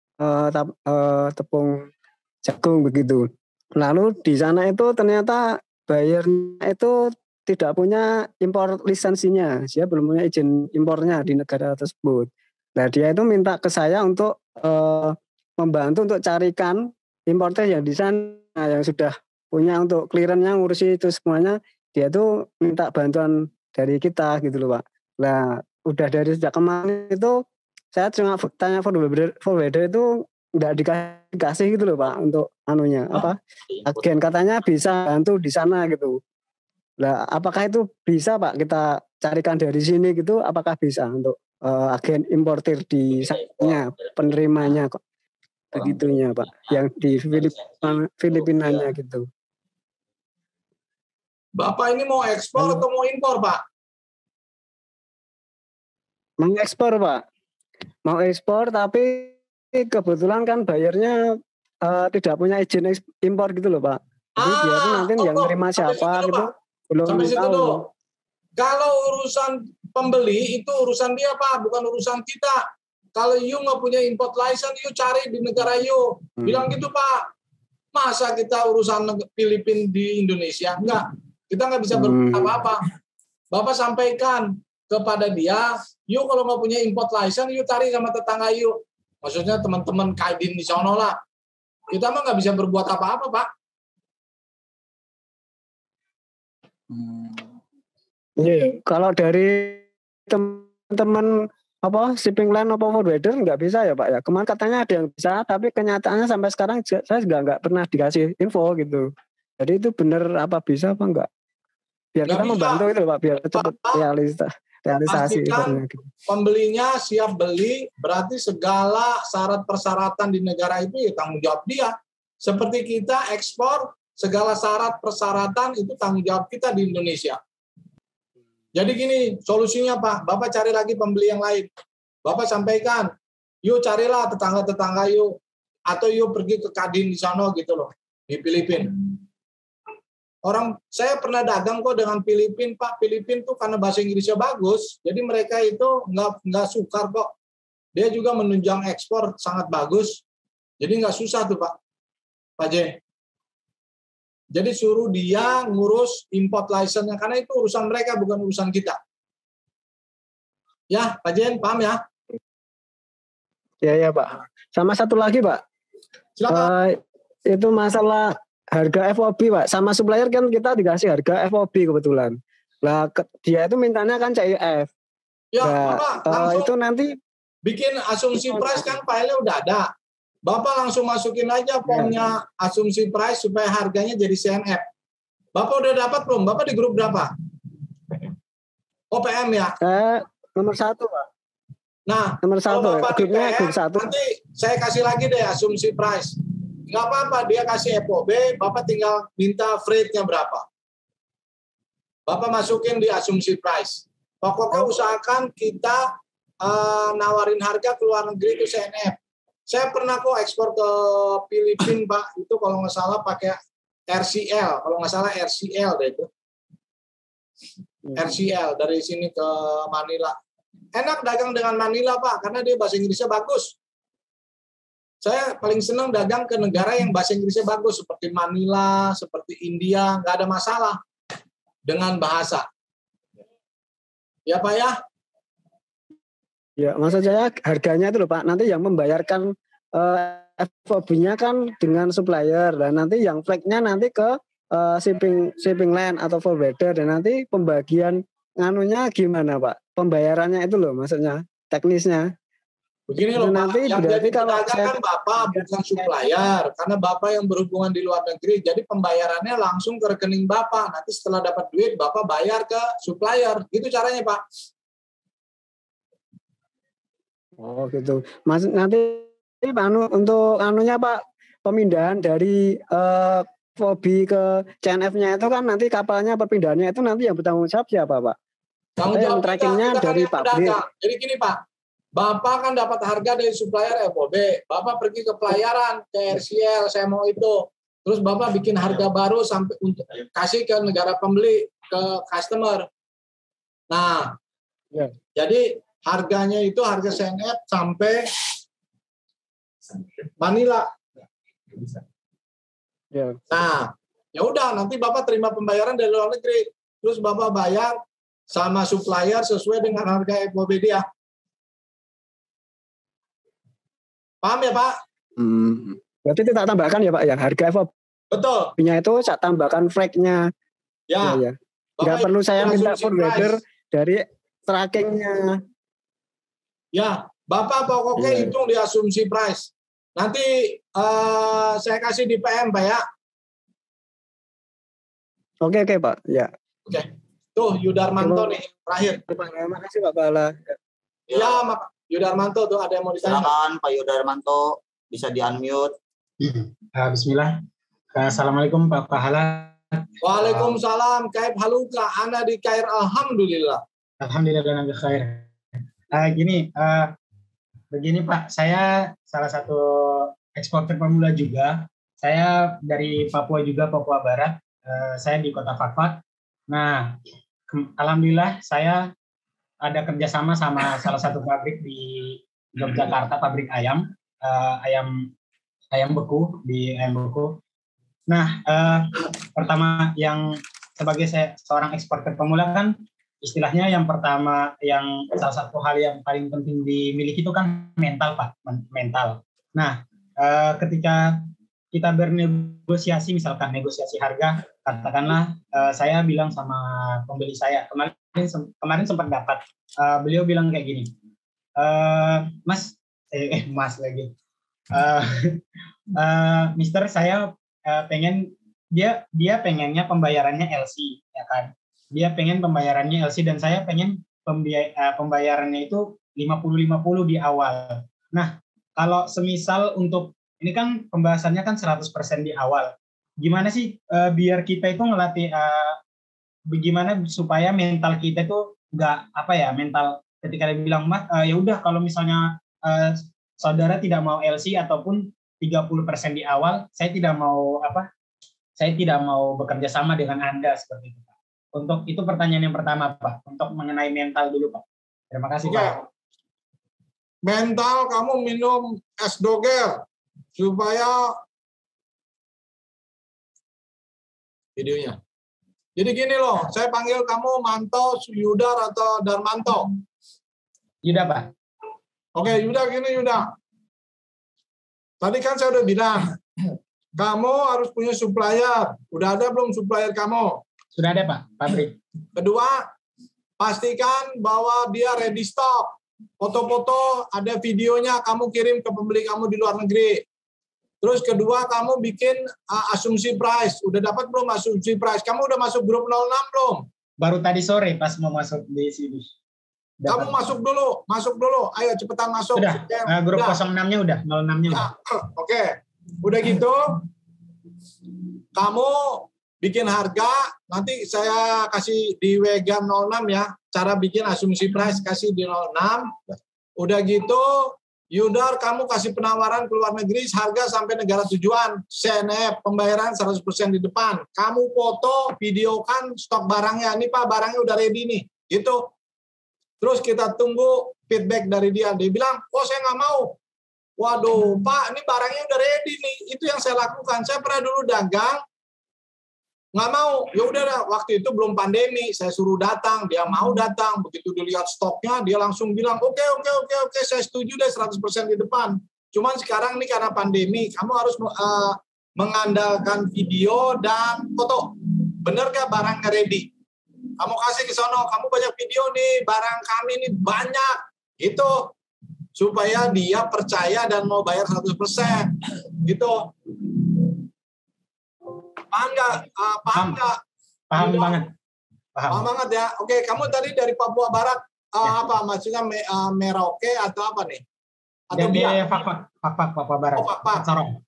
jagung begitu. Lalu di sana itu ternyata buyernya itu tidak punya impor lisensinya, dia belum punya izin impornya di negara tersebut. Nah dia itu minta ke saya untuk membantu untuk carikan importer yang di sana yang sudah punya untuk clearance-nya ngurusi itu semuanya. Dia tuh minta bantuan dari kita gitu loh Pak. Nah udah dari sejak kemarin itu saya cuma tanya forwarder itu nggak dikasih gitu loh Pak untuk anunya agen katanya bisa bantu di sana gitu. Nah, apakah itu bisa Pak kita carikan dari sini gitu? Apakah bisa untuk agen importir di sana penerimanya kok begitunya Pak? Yang di Filipinanya gitu. Bapak ini mau ekspor atau mau impor Pak? Mau ekspor Pak. Mau ekspor tapi kebetulan kan bayarnya tidak punya izin impor gitu loh Pak. Jadi dia tuh nanti yang nerima siapa gitu belum Sampai situ tahu. dulu. Kalau urusan pembeli itu urusan dia Pak, bukan urusan kita. Kalau you nggak punya import license, you cari di negara you. Bilang gitu Pak. Masa kita urusan Filipina di Indonesia? Enggak. Kita nggak bisa berbuat apa-apa. Bapak sampaikan kepada dia, you kalau nggak punya import license, you cari sama tetangga you. Maksudnya teman-teman kaidin di sono lah. Kita mah nggak bisa berbuat apa-apa Pak. Iya. Kalau dari teman-teman apa shipping line apa forwarder nggak bisa ya Pak ya. Kemarin katanya ada yang bisa, tapi kenyataannya sampai sekarang saya juga nggak pernah dikasih info gitu. Jadi itu benar apa bisa apa enggak? Biar Nggak kita bisa. membantu itu Pak, biar cepat realisasi. Pastikan Gitu. pembelinya siap beli, berarti segala syarat persyaratan di negara itu ya tanggung jawab dia. Seperti kita ekspor, segala syarat persyaratan itu tanggung jawab kita di Indonesia. Jadi gini, solusinya Pak, Bapak cari lagi pembeli yang lain. Bapak sampaikan, yuk carilah tetangga-tetangga yuk, atau yuk pergi ke Kadin di sana gitu loh, di Filipina. Saya pernah dagang kok dengan Filipina Pak. Filipina tuh karena bahasa Inggrisnya bagus, jadi mereka itu nggak sukar kok. Dia juga menunjang ekspor sangat bagus, jadi nggak susah tuh Pak Jen. Jadi suruh dia ngurus import license-nya, karena itu urusan mereka, bukan urusan kita. Ya, Pak Jen, paham ya? Ya Pak. Sama satu lagi Pak. Silakan. Itu masalah harga FOB Pak. Sama supplier kan kita dikasih harga FOB kebetulan. Lah dia itu mintanya kan CIF. Ya, Nah, Bapak langsung itu nanti bikin asumsi price, kan filenya udah ada. Bapak langsung masukin aja formnya asumsi price supaya harganya jadi CNF. Bapak udah dapat belum? Bapak di grup berapa? OPM ya? Nomor 1 Pak. Nah, Nomor 1 kalau Bapak di grupnya PM, grup 1. nanti saya kasih lagi deh asumsi price. Nggak apa-apa, dia kasih FOB, Bapak tinggal minta freight-nya berapa. Bapak masukin di asumsi price. Pokoknya usahakan kita nawarin harga ke luar negeri itu CNF. Saya pernah kok ekspor ke Filipina Pak, itu kalau nggak salah pakai RCL, kalau nggak salah RCL deh itu. RCL dari sini ke Manila. Enak dagang dengan Manila Pak, karena dia bahasa Inggrisnya bagus. Saya paling senang dagang ke negara yang bahasa Inggrisnya bagus, seperti Manila, seperti India, nggak ada masalah dengan bahasa. Ya Pak ya? Ya, maksud saya harganya itu loh Pak, nanti yang membayarkan FOB-nya kan dengan supplier, dan nanti yang flag-nya nanti ke shipping line atau forwarder, dan nanti pembagian nganunya gimana Pak? Pembayarannya itu loh maksudnya, teknisnya. Begini Itu loh nanti Pak, yang berarti jadi kalau pedagang kan Bapak, bukan supplier, karena Bapak yang berhubungan di luar negeri, jadi pembayarannya langsung ke rekening Bapak. Nanti setelah dapat duit, Bapak bayar ke supplier. Gitu caranya Pak. Oh gitu. Mas nanti untuk anunya Pak, pemindahan dari FOB ke CNF-nya itu kan nanti kapalnya perpindahannya itu nanti yang bertanggung jawab siapa Pak? Tanggung jawab yang trackingnya kita dari kan yang pabrik. pedagang. Jadi gini Pak, Bapak kan dapat harga dari supplier FOB, Bapak pergi ke pelayaran, ke RCL, saya mau itu. Terus Bapak bikin harga baru sampai untuk kasih ke negara pembeli, ke customer. Nah, jadi harganya itu harga CNF sampai Manila. Ya. Nah, ya udah nanti Bapak terima pembayaran dari luar negeri, terus Bapak bayar sama supplier sesuai dengan harga FOB dia. Paham ya Pak? Berarti itu tak tambahkan ya Pak ya, harga FOB-nya itu saya tambahkan flag-nya. Ya. Nggak perlu saya minta forwarder dari tracking-nya. Ya, Bapak pokoknya hitung di asumsi price. Nanti saya kasih di PM Pak ya. Oke Pak. Ya. Oke. Tuh Yudarmanto nih terakhir. Terima kasih Pak Bala. Ya, Yudarmanto tuh ada yang mau ditanya. Silakan Pak Yudarmanto, bisa di-unmute. Bismillah. Assalamualaikum Pak Pahala. Waalaikumsalam. Kaib haluka, ana di Kair, alhamdulillah. Alhamdulillah nabi khair. Begini Pak, saya salah satu eksportir pemula juga. Saya dari Papua juga, Papua Barat. Saya di Kota Fakfak. Nah, alhamdulillah saya ada kerjasama sama salah satu pabrik di Yogyakarta, pabrik ayam, ayam beku di ayam beku. Nah, pertama yang sebagai saya seorang eksportir pemula kan istilahnya yang pertama, yang salah satu hal yang paling penting dimiliki itu kan mental, Pak, mental. Nah, ketika kita bernegosiasi, misalkan negosiasi harga, katakanlah saya bilang sama pembeli saya, kemarin sempat dapat, beliau bilang kayak gini, Mas lagi, Mister, saya pengen, dia pengennya pembayarannya LC, ya kan? Dia pengen pembayarannya LC dan saya pengen pembayarannya itu 50-50 di awal. Nah, kalau semisal untuk ini kan pembahasannya kan 100% di awal. Gimana sih biar kita itu ngelatih bagaimana supaya mental kita itu nggak mental ketika dia bilang Mas ya udah kalau misalnya saudara tidak mau LC ataupun 30% di awal, saya tidak mau bekerja sama dengan Anda seperti itu. Untuk itu pertanyaan yang pertama, Pak. Untuk mengenai mental dulu, Pak. Terima kasih, Pak. Mental kamu minum es doger supaya videonya. Jadi gini loh, saya panggil kamu Manto, Yudar atau Darmanto? Yuda, Pak. Oke, Yuda gini Yuda. Tadi kan saya udah bilang, kamu harus punya supplier. Udah ada belum supplier kamu? Sudah ada, Pak, pabrik. Kedua, pastikan bahwa dia ready stock. Foto-foto, ada videonya, kamu kirim ke pembeli kamu di luar negeri. Terus kedua, kamu bikin asumsi price. Udah dapat belum asumsi price? Kamu udah masuk grup 06 belum? Baru tadi sore pas mau masuk di sini. Kamu masuk dulu. Ayo cepetan masuk. Udah, grup 06-nya udah, 06-nya udah. Oke. Udah gitu, kamu bikin harga, nanti saya kasih di WG 06 ya, cara bikin asumsi price kasih di 06. Udah gitu, Yudar kamu kasih penawaran ke luar negeri harga sampai negara tujuan, CNF, pembayaran 100% di depan. Kamu foto, videokan stok barangnya, ini Pak barangnya udah ready nih, gitu. Terus kita tunggu feedback dari dia, dia bilang, oh saya nggak mau. Waduh Pak, ini barangnya udah ready nih, itu yang saya lakukan. Saya pernah dulu dagang, nggak mau, ya udah waktu itu belum pandemi, saya suruh datang, dia mau datang, begitu dilihat stoknya, dia langsung bilang, oke, saya setuju deh 100% di depan. Cuman sekarang ini karena pandemi, kamu harus mengandalkan video dan foto. Bener gak barangnya ready? Kamu kasih ke sono, kamu banyak video nih, barang kami ini banyak, gitu. Supaya dia percaya dan mau bayar 100%, gitu. Paham nggak? Paham banget. Paham banget ya. Oke, kamu tadi dari Papua Barat apa? Maksudnya Merauke atau apa nih? Atau dia Fakfak Papua Barat. Oh, Fakfak. Sorong.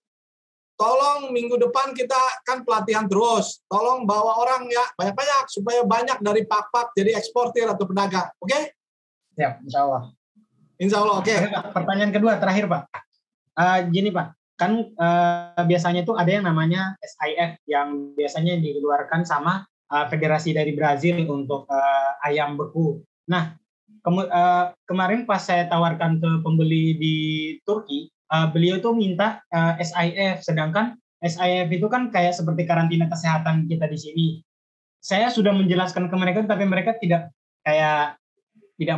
Tolong minggu depan kita kan pelatihan terus. Tolong bawa orang ya banyak-banyak supaya banyak dari Fakfak jadi eksportir atau pedagang. Oke? Siap, insya Allah. Insya Allah. Oke. Pertanyaan kedua terakhir Pak. Gini Pak. Kan biasanya itu ada yang namanya SIF yang biasanya dikeluarkan sama federasi dari Brazil untuk ayam beku. Nah, kemarin pas saya tawarkan ke pembeli di Turki, beliau tuh minta SIF, sedangkan SIF itu kan kayak seperti karantina kesehatan kita di sini. Saya sudah menjelaskan ke mereka, tapi mereka tidak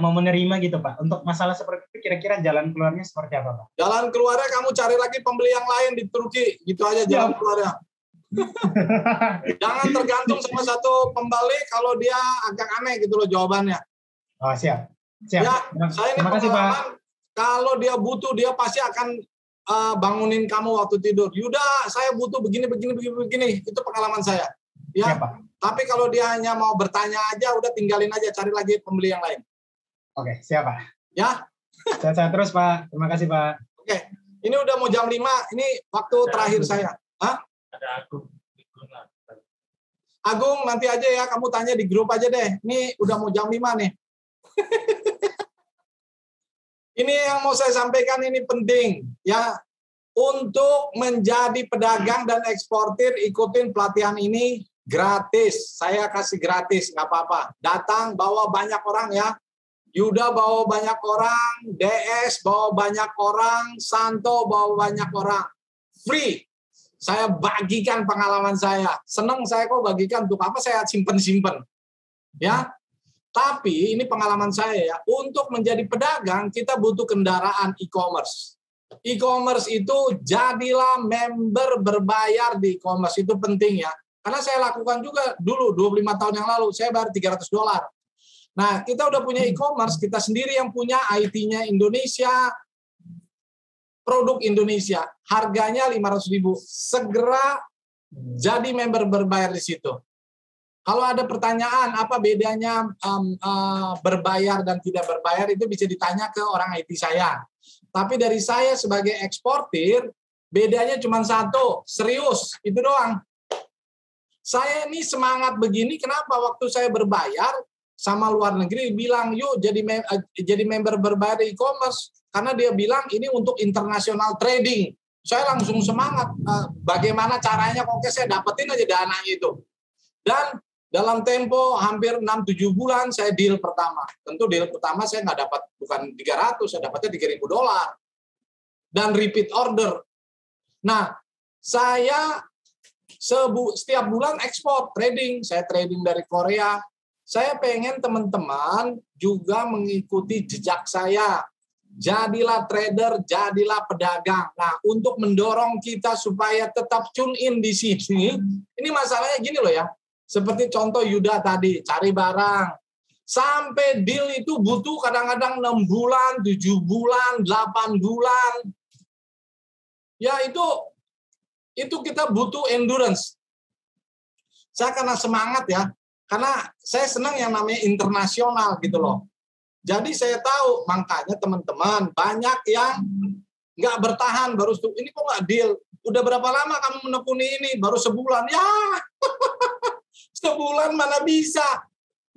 mau menerima gitu Pak. Untuk masalah seperti itu kira-kira jalan keluarnya seperti apa Pak? Jalan keluarnya kamu cari lagi pembeli yang lain di Turki. Gitu aja jalan keluarnya. Jangan tergantung sama satu pembeli kalau dia agak aneh gitu loh jawabannya. Oh siap. Ya, saya ini terima kasih Pak. Kalau dia butuh dia pasti akan bangunin kamu waktu tidur. Yuda, saya butuh begini. Itu pengalaman saya. Ya. Siap, Pak. Tapi kalau dia hanya mau bertanya aja, udah tinggalin aja, cari lagi pembeli yang lain. Oke, siap Pak. Ya. Sehat-sehat terus Pak. Terima kasih Pak. Oke. Ini udah mau jam 5. Ini waktu terakhir saya. Hah? Ada Agung, nanti aja ya. Kamu tanya di grup aja deh. Ini udah mau jam 5 nih. Ini yang mau saya sampaikan ini penting. Ya. untuk menjadi pedagang dan eksportir, ikutin pelatihan ini gratis. Saya kasih gratis, nggak apa-apa. Datang, bawa banyak orang ya. Yuda bawa banyak orang, DS bawa banyak orang, Santo bawa banyak orang. Free. Saya bagikan pengalaman saya. Senang saya kok bagikan, untuk apa saya simpen-simpen. Ya. Tapi ini pengalaman saya ya. Untuk menjadi pedagang, kita butuh kendaraan e-commerce. E-commerce itu jadilah member berbayar di e-commerce, itu penting ya. Karena saya lakukan juga dulu 25 tahun yang lalu, saya bayar $300. Nah, kita udah punya e-commerce, kita sendiri yang punya IT-nya Indonesia, produk Indonesia, harganya 500.000. Segera jadi member berbayar di situ. Kalau ada pertanyaan apa bedanya berbayar dan tidak berbayar, itu bisa ditanya ke orang IT saya. Tapi dari saya sebagai eksportir, bedanya cuma satu, serius, itu doang. Saya ini semangat begini, kenapa waktu saya berbayar sama luar negeri bilang, yuk jadi member berbayar di e-commerce, karena dia bilang ini untuk international trading. Saya langsung semangat, bagaimana caranya, oke saya dapetin aja dana itu. Dan dalam tempo hampir 6-7 bulan saya deal pertama. Tentu deal pertama saya nggak dapat bukan 300, saya dapatnya $3.000. Dan repeat order. Nah, saya setiap bulan ekspor, trading. Saya trading dari Korea. Saya pengen teman-teman juga mengikuti jejak saya. Jadilah trader, jadilah pedagang. Nah, untuk mendorong kita supaya tetap tune in di sini, ini masalahnya gini loh ya. Seperti contoh Yuda tadi, cari barang. Sampai deal itu butuh kadang-kadang 6 bulan, 7 bulan, 8 bulan. Ya itu kita butuh endurance. Saya karena semangat ya, karena saya senang yang namanya internasional gitu loh. Jadi saya tahu, makanya teman-teman banyak yang nggak bertahan, baru ini kok nggak deal. Udah berapa lama kamu menekuni ini? Baru sebulan. Ya, sebulan mana bisa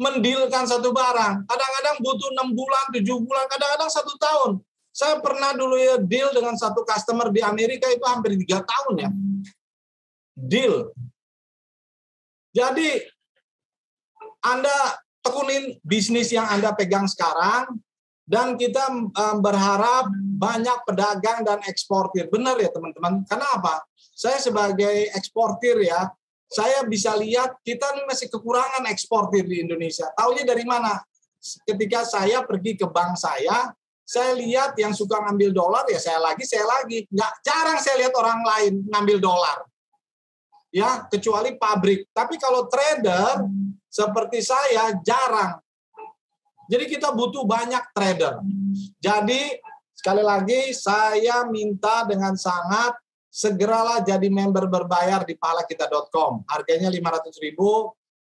mendilkan satu barang. Kadang-kadang butuh 6 bulan, 7 bulan, kadang-kadang 1 tahun. Saya pernah dulu ya deal dengan satu customer di Amerika itu hampir 3 tahun ya. Deal. Jadi, Anda tekunin bisnis yang Anda pegang sekarang, dan kita berharap banyak pedagang dan eksportir. Benar ya teman-teman? Kenapa? Saya sebagai eksportir ya, saya bisa lihat kita masih kekurangan eksportir di Indonesia. Taunya dari mana? Ketika saya pergi ke bank saya lihat yang suka ngambil dolar, ya saya lagi. Nggak jarang saya lihat orang lain ngambil dolar. Ya, kecuali pabrik. Tapi kalau trader seperti saya jarang. Jadi kita butuh banyak trader. Jadi sekali lagi saya minta dengan sangat, segeralah jadi member berbayar di pahalakita.com. Harganya 500.000.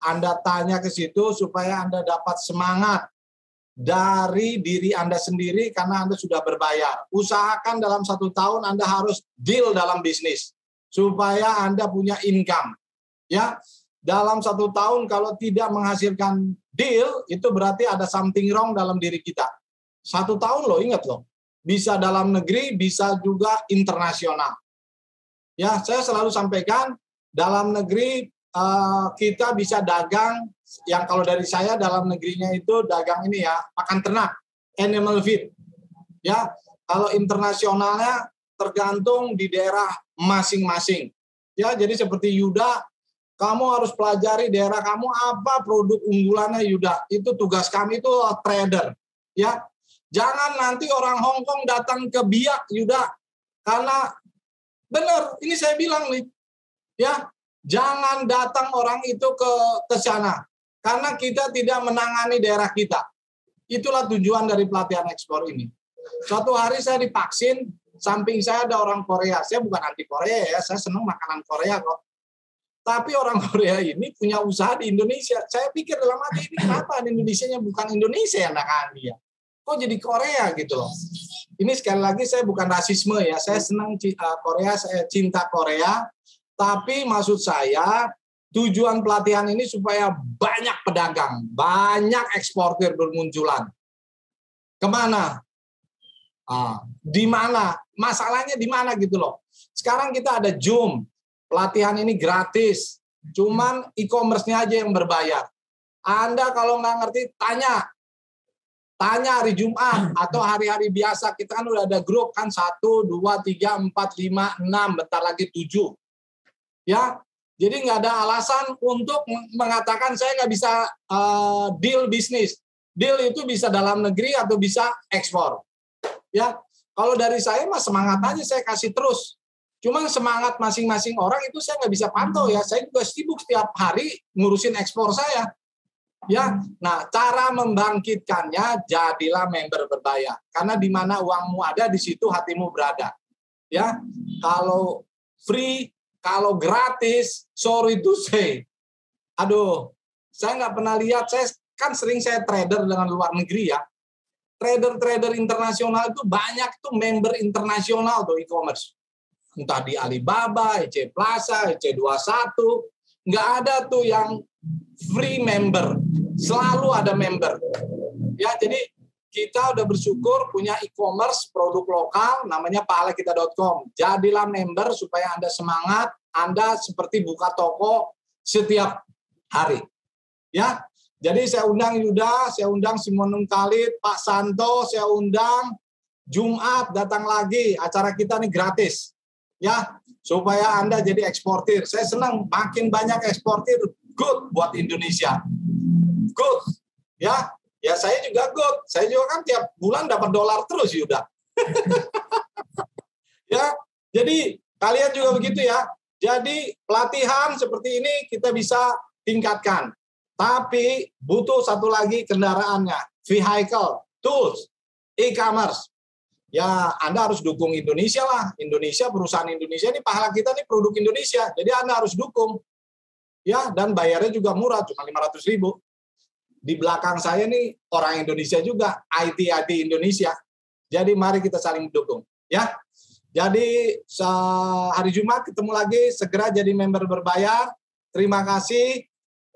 Anda tanya ke situ supaya Anda dapat semangat dari diri Anda sendiri karena Anda sudah berbayar. Usahakan dalam 1 tahun Anda harus deal dalam bisnis supaya Anda punya income. Ya, dalam 1 tahun kalau tidak menghasilkan deal, itu berarti ada something wrong dalam diri kita. 1 tahun loh, ingat loh. Bisa dalam negeri, bisa juga internasional. Ya, saya selalu sampaikan, dalam negeri kita bisa dagang, yang kalau dari saya dalam negerinya itu dagang ini ya, pakan ternak, animal feed. Ya, kalau internasionalnya tergantung di daerah masing-masing. Ya, jadi seperti Yuda, kamu harus pelajari daerah kamu apa produk unggulannya Yuda. Itu tugas kami itu trader. Ya, jangan nanti orang Hong Kong datang ke Biak Yuda, karena benar, ini saya bilang nih, ya, jangan datang orang itu ke sana, karena kita tidak menangani daerah kita. Itulah tujuan dari pelatihan ekspor ini. Suatu hari saya divaksin, samping saya ada orang Korea. Saya bukan anti Korea ya, saya senang makanan Korea kok. Tapi orang Korea ini punya usaha di Indonesia. Saya pikir dalam hati ini kenapa di Indonesianya bukan Indonesia yang nakani ya? Kok jadi Korea gitu loh. Ini sekali lagi saya bukan rasisme ya, saya senang Korea, saya cinta Korea, tapi maksud saya tujuan pelatihan ini supaya banyak pedagang, banyak eksportir bermunculan. Kemana? Di mana? Masalahnya di mana gitu loh. Sekarang kita ada Zoom. Pelatihan ini gratis. Cuman e-commerce-nya aja yang berbayar. Anda kalau nggak ngerti, tanya hari Jumat atau hari-hari biasa. Kita kan udah ada grup kan 1, 2, 3, 4, 5, 6, bentar lagi 7. Ya, jadi nggak ada alasan untuk mengatakan saya nggak bisa deal bisnis. Deal itu bisa dalam negeri atau bisa ekspor. Ya, kalau dari saya mah semangat aja saya kasih terus. Cuman semangat masing-masing orang itu saya nggak bisa pantau ya. Saya juga sibuk setiap hari ngurusin ekspor saya. Ya, nah cara membangkitkannya jadilah member berbayar. Karena di mana uangmu ada di situ hatimu berada. Ya, kalau free, kalau gratis, sorry to say. Aduh, saya nggak pernah lihat. Saya kan sering saya trader dengan luar negeri ya. Trader-trader internasional itu banyak tuh member internasional tuh e-commerce. Entah di Alibaba, EC Plaza, EC21, nggak ada tuh yang free member, selalu ada member. Ya, jadi kita udah bersyukur punya e-commerce produk lokal namanya pahalakita.com. Jadilah member supaya Anda semangat, Anda seperti buka toko setiap hari. Ya. Jadi saya undang Yuda, saya undang Simonung Khalid, Pak Santo, saya undang Jumat datang lagi, acara kita nih gratis. Ya, supaya Anda jadi eksportir. Saya senang makin banyak eksportir, good buat Indonesia. Good. Ya, saya juga good. Saya juga kan tiap bulan dapat dolar terus, Yuda. Ya, jadi kalian juga begitu ya. Jadi pelatihan seperti ini kita bisa tingkatkan. Tapi butuh satu lagi kendaraannya, vehicle, tools, e-commerce. Ya, Anda harus dukung Indonesia lah. Indonesia, perusahaan Indonesia ini pahala kita nih produk Indonesia. Jadi Anda harus dukung. Ya, dan bayarnya juga murah, cuma 500.000. Di belakang saya nih orang Indonesia juga, IT Indonesia. Jadi mari kita saling mendukung. Ya, jadi hari Jumat ketemu lagi, segera jadi member berbayar. Terima kasih.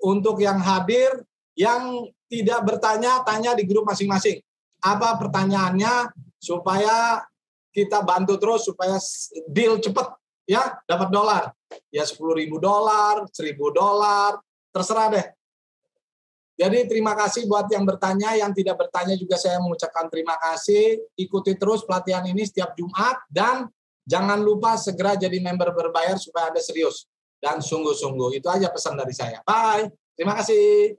Untuk yang hadir, yang tidak bertanya, tanya di grup masing-masing. Apa pertanyaannya supaya kita bantu terus, supaya deal cepat, ya, dapat dolar. Ya $10.000, $1.000, terserah deh. Jadi terima kasih buat yang bertanya, yang tidak bertanya juga saya mengucapkan terima kasih. Ikuti terus pelatihan ini setiap Jumat, dan jangan lupa segera jadi member berbayar supaya Anda serius dan sungguh-sungguh. Itu aja pesan dari saya. Bye. Terima kasih.